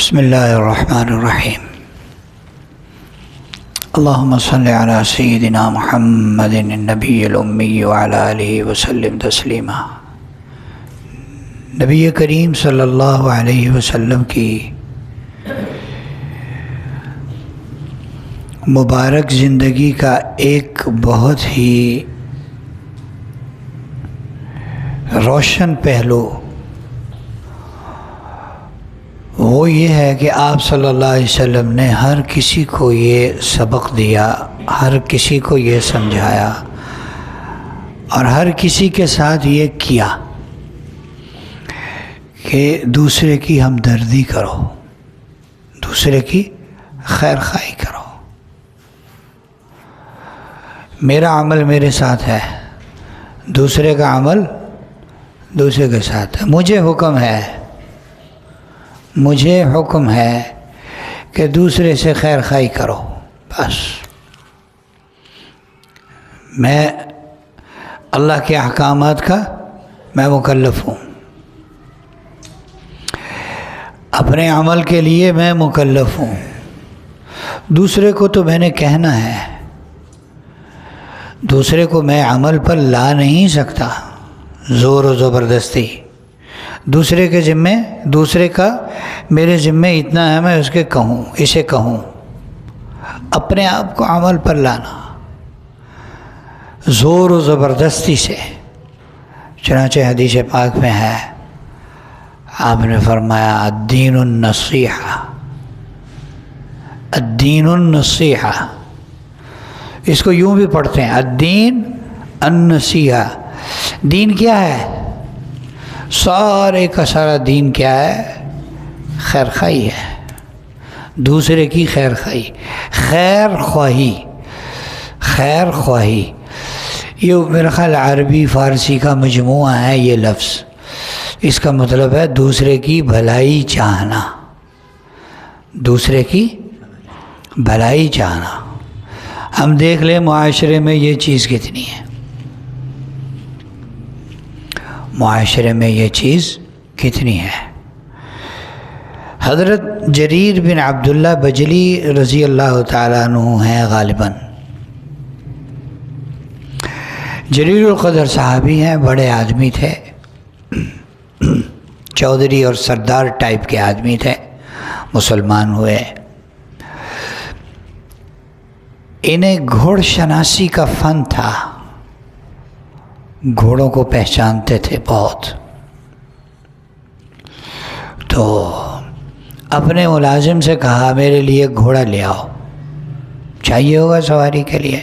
بسم اللہ الرحمن الرحیم اللہم صلی علی سیدنا محمد النبی الامی وعلی آلہ وسلم تسلیما۔ نبی کریم صلی اللہ علیہ وسلم کی مبارک زندگی کا ایک بہت ہی روشن پہلو وہ یہ ہے کہ آپ صلی اللہ علیہ وسلم نے ہر کسی کو یہ سبق دیا، ہر کسی کو یہ سمجھایا اور ہر کسی کے ساتھ یہ کیا کہ دوسرے کی ہمدردی کرو، دوسرے کی خیر خواہی کرو۔ میرا عمل میرے ساتھ ہے، دوسرے کا عمل دوسرے کے ساتھ ہے۔ مجھے حکم ہے کہ دوسرے سے خیر خواہی کرو، بس۔ میں اللہ کے احکامات کا میں مکلف ہوں، اپنے عمل کے لیے میں مکلف ہوں۔ دوسرے کو تو میں نے کہنا ہے، دوسرے کو میں عمل پر لا نہیں سکتا زور و زبردستی۔ دوسرے کے ذمے، دوسرے کا میرے ذمے اتنا ہے، میں اسے کہوں۔ اپنے آپ کو عمل پر لانا زور و زبردستی سے، چنانچہ حدیث پاک میں ہے، آپ نے فرمایا الدین النصیحہ، الدین النصیحہ۔ اس کو یوں بھی پڑھتے ہیں الدین النصیحہ۔ دین کیا ہے؟ سارے کا سارا دین کیا ہے؟ خیر خواہی ہے، دوسرے کی خیر خواہی، خیر خواہی، خیر خواہی۔ یہ میرا خیال عربی فارسی کا مجموعہ ہے یہ لفظ۔ اس کا مطلب ہے دوسرے کی بھلائی چاہنا، دوسرے کی بھلائی چاہنا۔ ہم دیکھ لیں معاشرے میں یہ چیز کتنی ہے، معاشرے میں یہ چیز کتنی ہے۔ حضرت جریر بن عبداللہ بجلی رضی اللہ تعالیٰ عنہ ہیں غالباً۔ جلیل القدر صحابی ہیں، بڑے آدمی تھے، چودھری اور سردار ٹائپ کے آدمی تھے، مسلمان ہوئے۔ انہیں گھوڑ شناسی کا فن تھا، گھوڑوں کو پہچانتے تھے بہت۔ تو اپنے ملازم سے کہا میرے لیے گھوڑا لے آؤ، چاہیے ہوگا سواری کے لیے۔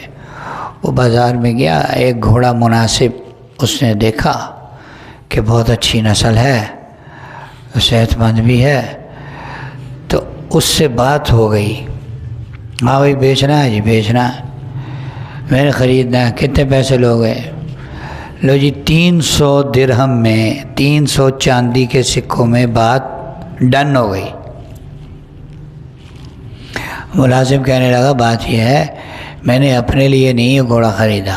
وہ بازار میں گیا، ایک گھوڑا مناسب اس نے دیکھا کہ بہت اچھی نسل ہے، صحت مند بھی ہے، تو اس سے بات ہو گئی۔ ہاں بھائی بیچنا ہے جی، بیچنا ہے، میں نے خریدنا ہے، کتنے پیسے لوگے؟ لو جی 300 درہم میں، 300 چاندی کے سکوں میں بات ڈن ہو گئی۔ ملازم کہنے لگا بات یہ ہے، میں نے اپنے لیے نہیں یہ گھوڑا خریدا،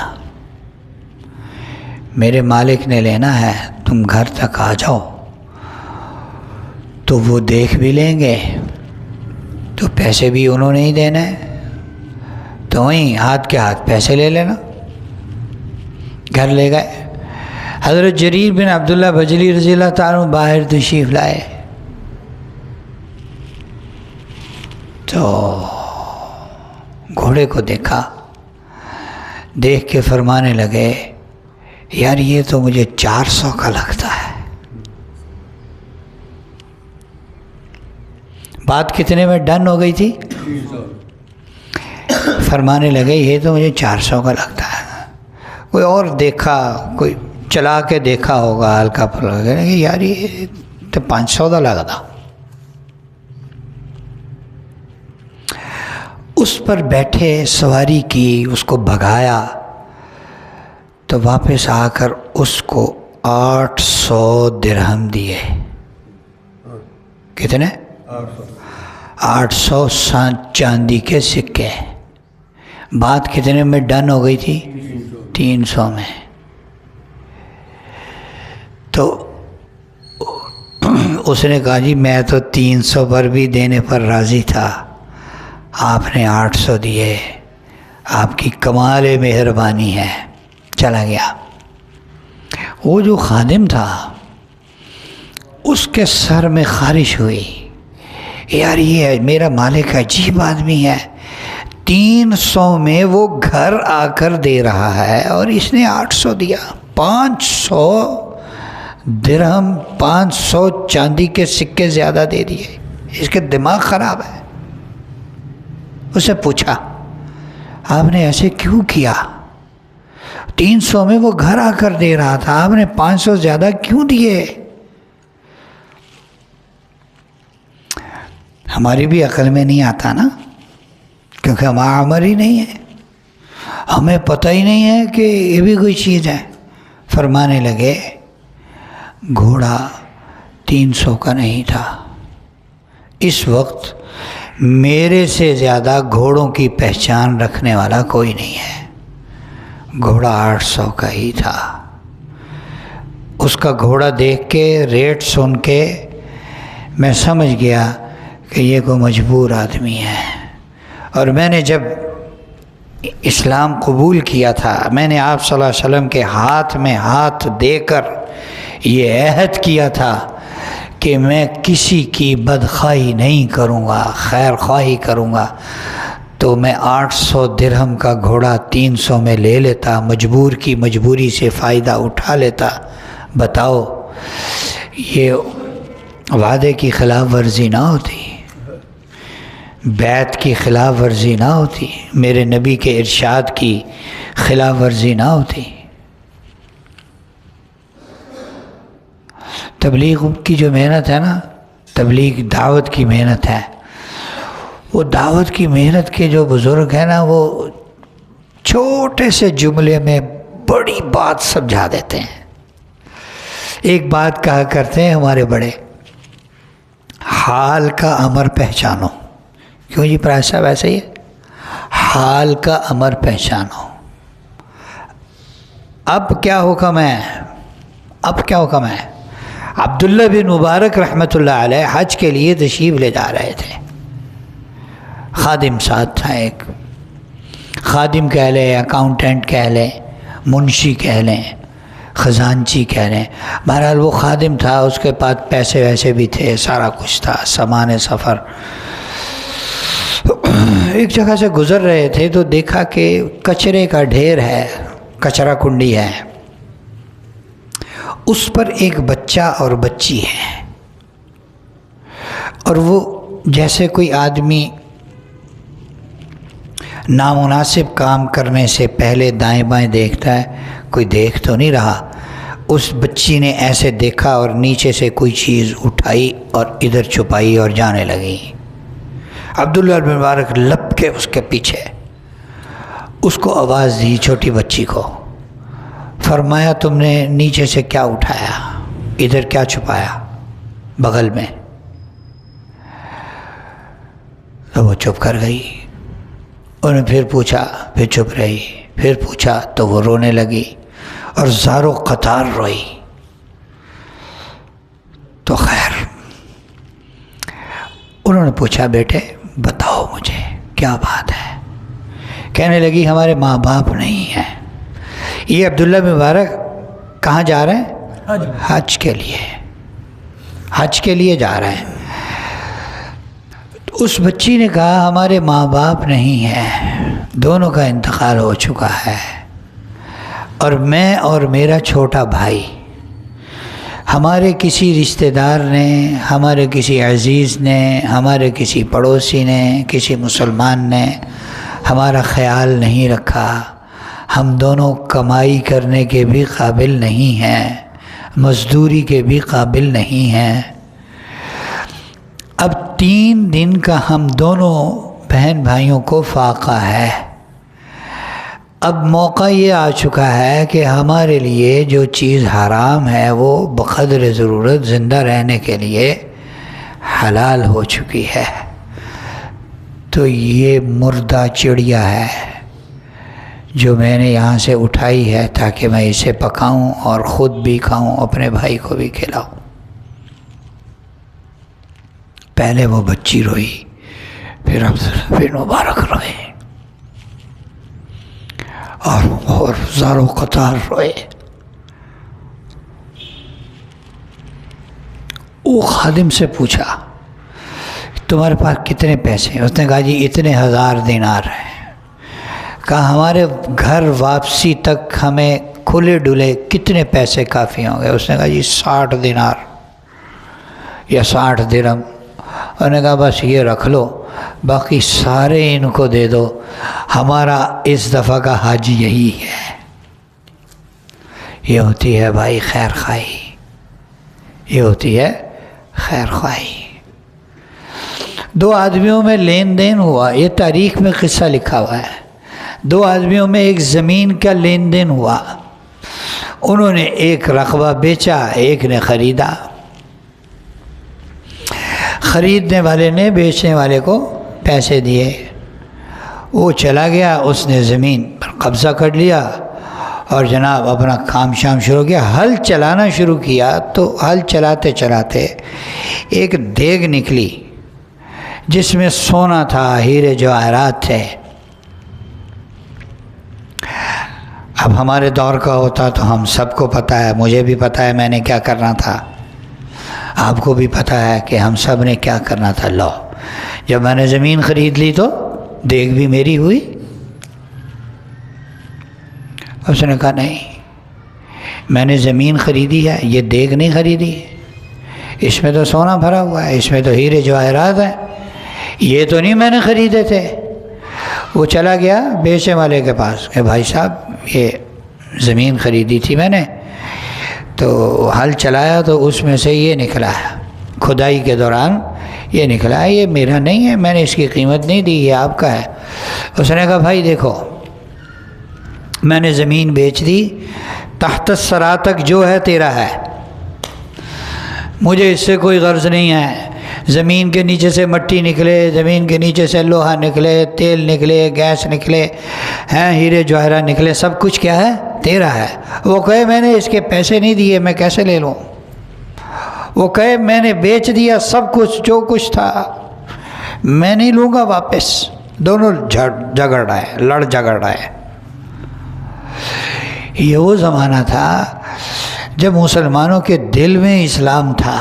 میرے مالک نے لینا ہے، تم گھر تک آ جاؤ تو وہ دیکھ بھی لیں گے، تو پیسے بھی انہوں نے ہی دینا ہے، تو وہیں ہاتھ کے ہاتھ پیسے لے لینا۔ گھر لے گئے۔ حضرت جریر بن عبداللہ بجلی رضی اللہ تعالیٰ باہر تشریف لائے تو گھوڑے کو دیکھا، دیکھ کے فرمانے لگے یار یہ تو مجھے 400 کا لگتا ہے۔ بات کتنے میں ڈن ہو گئی تھی؟ فرمانے لگے یہ تو مجھے 400 کا لگتا ہے۔ کوئی اور دیکھا، کوئی چلا کے دیکھا ہوگا ہلکا پھلکا، یار یہ تو 500 کا لگتا۔ اس پر بیٹھے، سواری کی، اس کو بھگایا، تو واپس آ کر اس کو 800 درہم دیے۔ کتنے؟ 800 چاندی کے سکے۔ بات کتنے میں ڈن ہو گئی تھی؟ 300 میں۔ تو تو اس نے کہا جی میں تو 300 پر بھی دینے پر راضی تھا، آپ نے 800 دیے، آپ کی کمال مہربانی ہے۔ چلا گیا۔ وہ جو خادم تھا اس کے سر میں خارش ہوئی، یار یہ میرا مالک عجیب آدمی ہے، 300 میں وہ گھر آ کر دے رہا ہے اور اس نے 800 دیا، 500 درہم 500 چاندی کے سکے زیادہ دے دیے، اس کے دماغ خراب ہے۔ اسے پوچھا آپ نے ایسے کیوں کیا؟ 300 میں وہ گھر آ کر دے رہا تھا، آپ نے 500 زیادہ کیوں دیے؟ ہماری بھی عقل میں نہیں آتا نا، کیونکہ ہم عامر ہی نہیں ہیں، ہمیں پتہ ہی نہیں ہے کہ یہ بھی کوئی چیز ہے۔ فرمانے لگے گھوڑا 300 کا نہیں تھا، اس وقت میرے سے زیادہ گھوڑوں کی پہچان رکھنے والا کوئی نہیں ہے، گھوڑا 800 کا ہی تھا۔ اس کا گھوڑا دیکھ کے ریٹ سن کے میں سمجھ گیا کہ یہ کوئی مجبور آدمی ہے، اور میں نے جب اسلام قبول کیا تھا میں نے آپ صلی اللہ علیہ وسلم کے ہاتھ میں ہاتھ دے کر یہ عہد کیا تھا کہ میں کسی کی بدخواہی نہیں کروں گا، خیر خواہی کروں گا، تو میں 800 درہم کا گھوڑا 300 میں لے لیتا، مجبور کی مجبوری سے فائدہ اٹھا لیتا۔ بتاؤ یہ وعدے کی خلاف ورزی نہ ہوتی، بیعت کی خلاف ورزی نہ ہوتی، میرے نبی کے ارشاد کی خلاف ورزی نہ ہوتی۔ تبلیغ کی جو محنت ہے نا، تبلیغ دعوت کی محنت ہے، وہ دعوت کی محنت کے جو بزرگ ہیں نا، وہ چھوٹے سے جملے میں بڑی بات سمجھا دیتے ہیں۔ ایک بات کہا کرتے ہیں ہمارے بڑے، حال کا امر پہچانو۔ کیوں جی پراج صاحب ایسے ہی ہے؟ حال کا امر پہچانو۔ اب کیا حکم ہے؟ اب کیا حکم ہے؟ عبداللہ بن مبارک رحمۃ اللہ علیہ حج کے لیے تشریف لے جا رہے تھے، خادم ساتھ تھا، ایک خادم کہہ لیں، اکاؤنٹنٹ کہہ لیں، منشی کہہ لیں، خزانچی کہہ لیں، بہرحال وہ خادم تھا، اس کے پاس پیسے ویسے بھی تھے، سارا کچھ تھا، سامان سفر۔ ایک جگہ سے گزر رہے تھے تو دیکھا کہ کچرے کا ڈھیر ہے، کچرا کنڈی ہے، اس پر ایک بچہ اور بچی ہے، اور وہ جیسے کوئی آدمی نامناسب کام کرنے سے پہلے دائیں بائیں دیکھتا ہے، کوئی دیکھ تو نہیں رہا، اس بچی نے ایسے دیکھا اور نیچے سے کوئی چیز اٹھائی اور ادھر چھپائی اور جانے لگی۔ عبداللہ بن مبارک لپ کے اس کے پیچھے، اس کو آواز دی، چھوٹی بچی کو، فرمایا تم نے نیچے سے کیا اٹھایا، ادھر کیا چھپایا بغل میں؟ تو وہ چپ کر گئی۔ انہوں نے پھر پوچھا، پھر چپ رہی، پھر پوچھا تو وہ رونے لگی اور زار و قطار روئی۔ تو خیر انہوں نے پوچھا بیٹے بتاؤ مجھے کیا بات ہے؟ کہنے لگی ہمارے ماں باپ نہیں ہیں۔ یہ عبداللہ بن مبارک کہاں جا رہے ہیں؟ حج کے لیے، حج کے لیے جا رہے ہیں۔ اس بچی نے کہا ہمارے ماں باپ نہیں ہیں، دونوں کا انتقال ہو چکا ہے، اور میں اور میرا چھوٹا بھائی، ہمارے کسی رشتہ دار نے، ہمارے کسی عزیز نے، ہمارے کسی پڑوسی نے، کسی مسلمان نے ہمارا خیال نہیں رکھا، ہم دونوں کمائی کرنے کے بھی قابل نہیں ہیں، مزدوری کے بھی قابل نہیں ہیں۔ اب 3 دن کا ہم دونوں بہن بھائیوں کو فاقہ ہے، اب موقع یہ آ چکا ہے کہ ہمارے لیے جو چیز حرام ہے وہ بقدر ضرورت زندہ رہنے کے لیے حلال ہو چکی ہے۔ تو یہ مردہ چڑیا ہے جو میں نے یہاں سے اٹھائی ہے تاکہ میں اسے پکاؤں اور خود بھی کھاؤں، اپنے بھائی کو بھی کھلاؤں۔ پہلے وہ بچی روئی، پھر مبارک روئے، اور زاروں قطار روئے۔ وہ خادم سے پوچھا تمہارے پاس کتنے پیسے ہیں؟ اس نے کہا جی اتنے 1000 دینار ہیں۔ کہا ہمارے گھر واپسی تک ہمیں کھلے ڈلے کتنے پیسے کافی ہوں گے؟ اس نے کہا جی 60 دینار یا 60 درہم۔ انہوں نے کہا بس یہ رکھ لو، باقی سارے ان کو دے دو، ہمارا اس دفعہ کا حج یہی ہے۔ یہ ہوتی ہے بھائی خیر خواہی، یہ ہوتی ہے خیر خواہی۔ 2 آدمیوں میں لین دین ہوا، یہ تاریخ میں قصہ لکھا ہوا ہے۔ 2 آدمیوں میں ایک زمین کا لین دین ہوا، انہوں نے ایک رقبہ بیچا، ایک نے خریدا۔ خریدنے والے نے بیچنے والے کو پیسے دیے، وہ چلا گیا، اس نے زمین پر قبضہ کر لیا اور جناب اپنا کام شام شروع کیا۔ ہل چلانا شروع کیا تو ہل چلاتے چلاتے ایک دیگ نکلی جس میں سونا تھا، ہیرے جواہرات تھے۔ اب ہمارے دور کا ہوتا تو ہم سب کو پتہ ہے، مجھے بھی پتہ ہے میں نے کیا کرنا تھا، آپ کو بھی پتہ ہے کہ ہم سب نے کیا کرنا تھا۔ لو جب میں نے زمین خرید لی تو دیگ بھی میری ہوئی۔ اس نے کہا نہیں، میں نے زمین خریدی ہے، یہ دیگ نہیں خریدی، اس میں تو سونا بھرا ہوا ہے، اس میں تو ہیرے جواہرات ہیں، یہ تو نہیں میں نے خریدے تھے۔ وہ چلا گیا بیچنے والے کے پاس کہ بھائی صاحب یہ زمین خریدی تھی میں نے، تو ہل چلایا تو اس میں سے یہ نکلا ہے، کھدائی کے دوران یہ نکلا ہے، یہ میرا نہیں ہے، میں نے اس کی قیمت نہیں دی، یہ آپ کا ہے۔ اس نے کہا بھائی دیکھو میں نے زمین بیچ دی، تحت الثری تک جو ہے تیرا ہے، مجھے اس سے کوئی غرض نہیں ہے۔ زمین کے نیچے سے مٹی نکلے، زمین کے نیچے سے لوہا نکلے، تیل نکلے، گیس نکلے، ہیرے جواہرات نکلے، سب کچھ کیا ہے؟ تیرا ہے۔ وہ کہے میں نے اس کے پیسے نہیں دیے، میں کیسے لے لوں؟ وہ کہے میں نے بیچ دیا سب کچھ، جو کچھ تھا، میں نہیں لوں گا واپس۔ دونوں جھگڑ رہے۔ یہ وہ زمانہ تھا جب مسلمانوں کے دل میں اسلام تھا،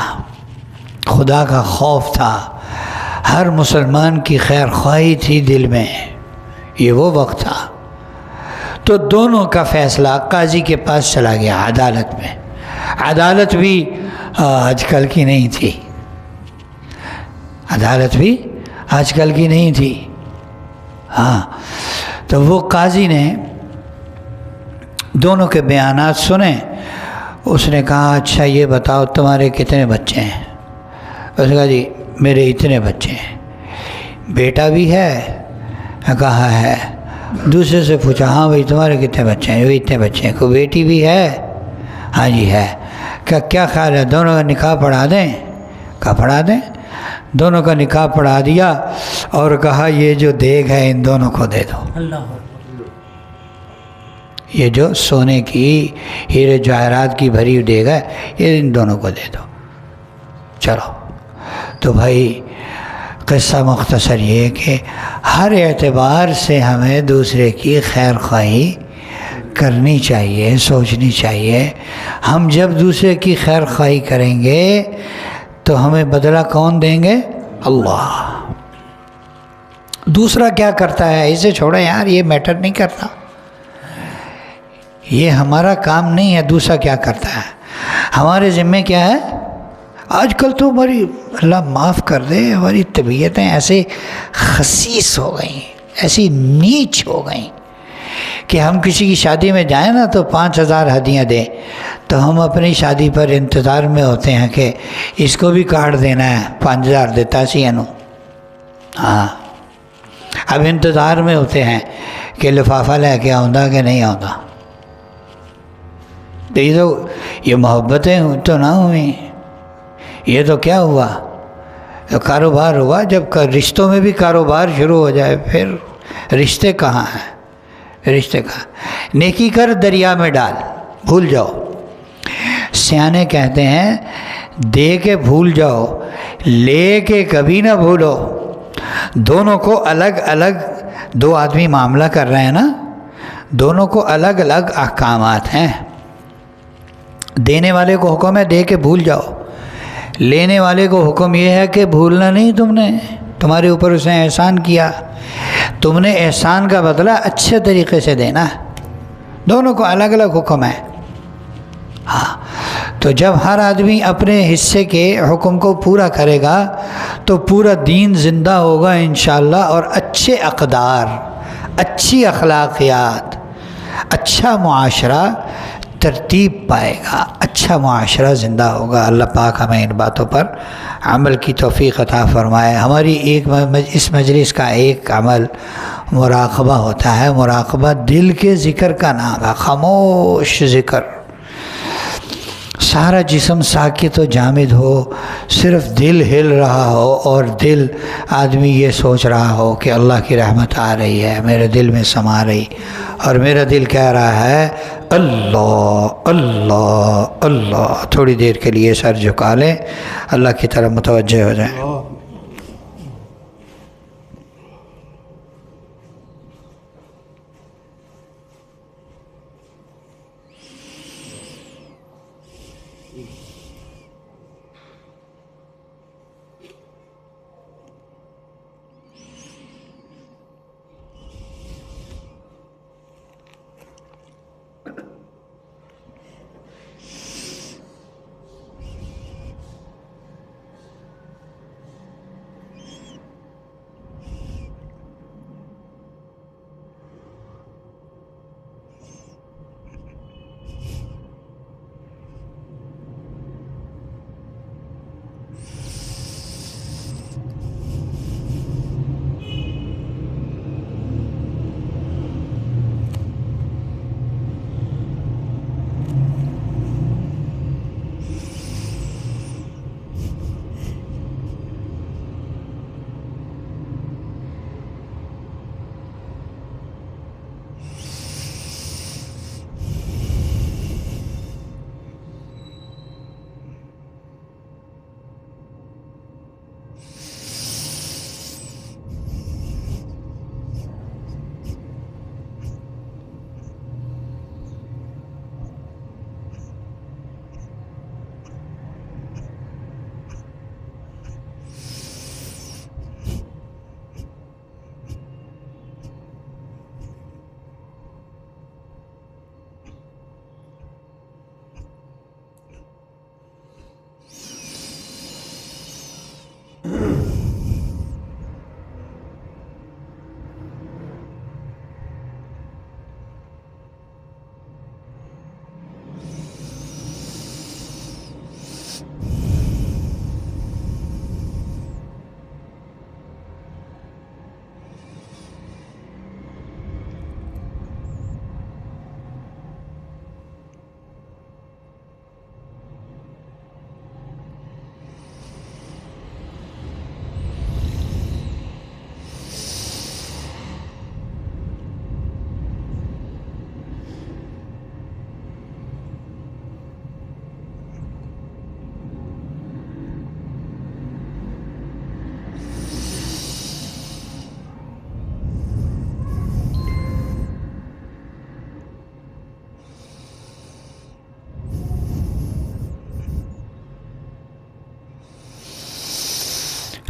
خدا کا خوف تھا، ہر مسلمان کی خیر خواہی تھی دل میں، یہ وہ وقت تھا۔ تو دونوں کا فیصلہ قاضی کے پاس چلا گیا عدالت میں۔ عدالت بھی آج کل کی نہیں تھی، عدالت بھی آج کل کی نہیں تھی۔ ہاں تو وہ قاضی نے دونوں کے بیانات سنے۔ اس نے کہا اچھا یہ بتاؤ تمہارے کتنے بچے ہیں؟ اس نے کہا جی میرے اتنے بچے ہیں۔ بیٹا بھی ہے؟ کہا ہے۔ دوسرے سے پوچھا ہاں بھائی تمہارے کتنے بچے ہیں؟ وہ اتنے بچے ہیں۔ کوئی بیٹی بھی ہے؟ ہاں جی ہے۔ کیا خیال ہے دونوں کا نکاح پڑھا دیں؟ کہا پڑھا دیں۔ دونوں کا نکاح پڑھا دیا اور کہا یہ جو دیگ ہے ان دونوں کو دے دو، یہ جو سونے کی ہیرے جواہرات کی بھری دیگ ہے یہ ان دونوں کو دے دو۔ چلو تو بھائی قصہ مختصر یہ کہ ہر اعتبار سے ہمیں دوسرے کی خیر خواہی کرنی چاہیے، سوچنی چاہیے۔ ہم جب دوسرے کی خیر خواہی کریں گے تو ہمیں بدلہ کون دیں گے؟ اللہ۔ دوسرا کیا کرتا ہے اسے چھوڑیں یار، یہ میٹر نہیں کرتا، یہ ہمارا کام نہیں ہے۔ دوسرا کیا کرتا ہے، ہمارے ذمے کیا ہے؟ آج کل تو ہماری اللہ معاف کر دے، ہماری طبیعتیں ایسے خسیس ہو گئیں، ایسی نیچ ہو گئیں کہ ہم کسی کی شادی میں جائیں نا تو 5000 ہدیاں دیں، تو ہم اپنی شادی پر انتظار میں ہوتے ہیں کہ اس کو بھی کارڈ دینا ہے، 5000 دیتا سی انو۔ ہاں اب انتظار میں ہوتے ہیں کہ لفافہ لے کے آؤں کہ نہیں آؤں۔ تو یہ محبتیں تو نہ ہوئیں، یہ تو کیا ہوا؟ کاروبار ہوا۔ جب رشتوں میں بھی کاروبار شروع ہو جائے پھر رشتے کہاں ہیں؟ رشتے کہاں؟ نیکی کر دریا میں ڈال، بھول جاؤ۔ سیانے کہتے ہیں دے کے بھول جاؤ لے کے کبھی نہ بھولو. دونوں کو الگ الگ، دو آدمی معاملہ کر رہے ہیں نا، دونوں کو الگ الگ احکامات ہیں. دینے والے کو حکم ہے دے کے بھول جاؤ، لینے والے کو حکم یہ ہے کہ بھولنا نہیں. تم نے، تمہارے اوپر اس نے احسان کیا، تم نے احسان کا بدلہ اچھے طریقے سے دینا. دونوں کو الگ الگ حکم ہے. ہاں، تو جب ہر آدمی اپنے حصے کے حکم کو پورا کرے گا تو پورا دین زندہ ہوگا انشاءاللہ، اور اچھے اقدار، اچھی اخلاقیات، اچھا معاشرہ ترتیب پائے گا، اچھا معاشرہ زندہ ہوگا. اللہ پاک ہمیں ان باتوں پر عمل کی توفیق عطا فرمائے. ہماری اس مجلس کا ایک عمل مراقبہ ہوتا ہے. مراقبہ دل کے ذکر کا نام ہے، خاموش ذکر. سارا جسم ساکت و جامد ہو، صرف دل ہل رہا ہو، اور دل آدمی یہ سوچ رہا ہو کہ اللہ کی رحمت آ رہی ہے، میرے دل میں سما رہی، اور میرا دل کہہ رہا ہے اللہ اللہ اللہ. تھوڑی دیر کے لیے سر جھکا لیں، اللہ کی طرف متوجہ ہو جائیں.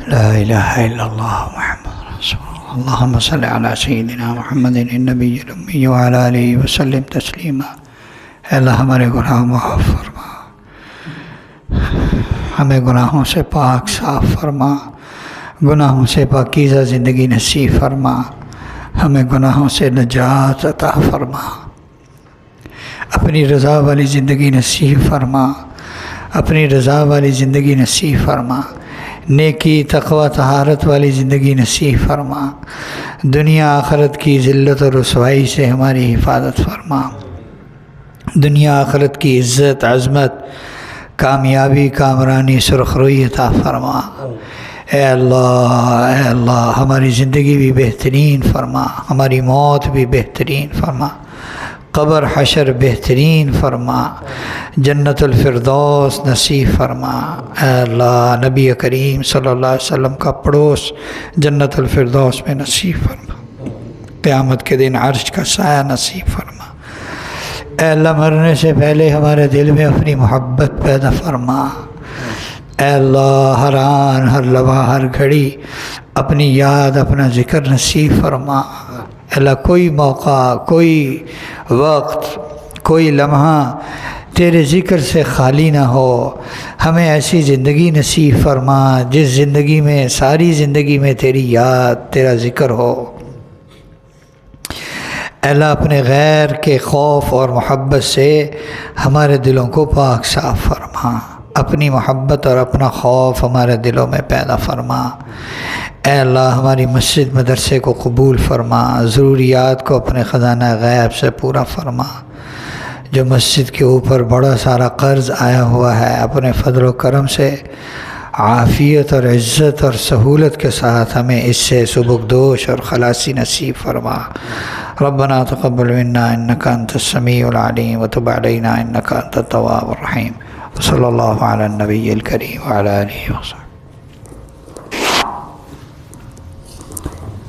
لا الہ الا اللہ محمد رسول اللہ. اللہم صلی علی سیدنا محمد النبی الامی وعلی آلہ وسلم تسلیما. اے اللہ ہمارے گناہ معاف فرما، ہمیں گناہوں سے پاک صاف فرما، گناہوں سے پاکیزہ زندگی نصیب فرما، ہمیں گناہوں سے نجات عطا فرما، اپنی رضا والی زندگی نصیب فرما، اپنی رضا والی زندگی نصیب فرما، نیکی تقوی طہارت والی زندگی نصیب فرما، دنیا آخرت کی ذلت و رسوائی سے ہماری حفاظت فرما، دنیا آخرت کی عزت عظمت کامیابی کامرانی سرخروئی عطا فرما. اے اللہ ہماری زندگی بھی بہترین فرما، ہماری موت بھی بہترین فرما، قبر حشر بہترین فرما، جنت الفردوس نصیب فرما۔ اے اللہ نبی کریم صلی اللہ علیہ وسلم کا پڑوس جنت الفردوس میں نصیب فرما، قیامت کے دن عرش کا سایہ نصیب فرما۔ اے اللہ مرنے سے پہلے ہمارے دل میں اپنی محبت پیدا فرما۔ اے اللہ ہر آن ہر لمحہ ہر گھڑی اپنی یاد اپنا ذکر نصیب فرما۔ اے اللہ کوئی موقع، کوئی وقت، کوئی لمحہ تیرے ذکر سے خالی نہ ہو۔ ہمیں ایسی زندگی نصیب فرما جس زندگی میں، ساری زندگی میں تیری یاد، تیرا ذکر ہو۔ اے اللہ اپنے غیر کے خوف اور محبت سے ہمارے دلوں کو پاک صاف فرما، اپنی محبت اور اپنا خوف ہمارے دلوں میں پیدا فرما۔ اے اللہ ہماری مسجد مدرسے کو قبول فرما، ضروریات کو اپنے خزانہ غیب سے پورا فرما۔ جو مسجد کے اوپر بڑا سارا قرض آیا ہوا ہے، اپنے فضل و کرم سے عافیت اور عزت اور سہولت کے ساتھ ہمیں اس سے سبکدوش اور خلاصی نصیب فرما۔ ربنا تقبل منا انک انت السمیع العلیم وتب علینا انک انت التواب الرحیم۔ صلی اللہ علی النبی الکریم وعلی آلہ وصحبہ۔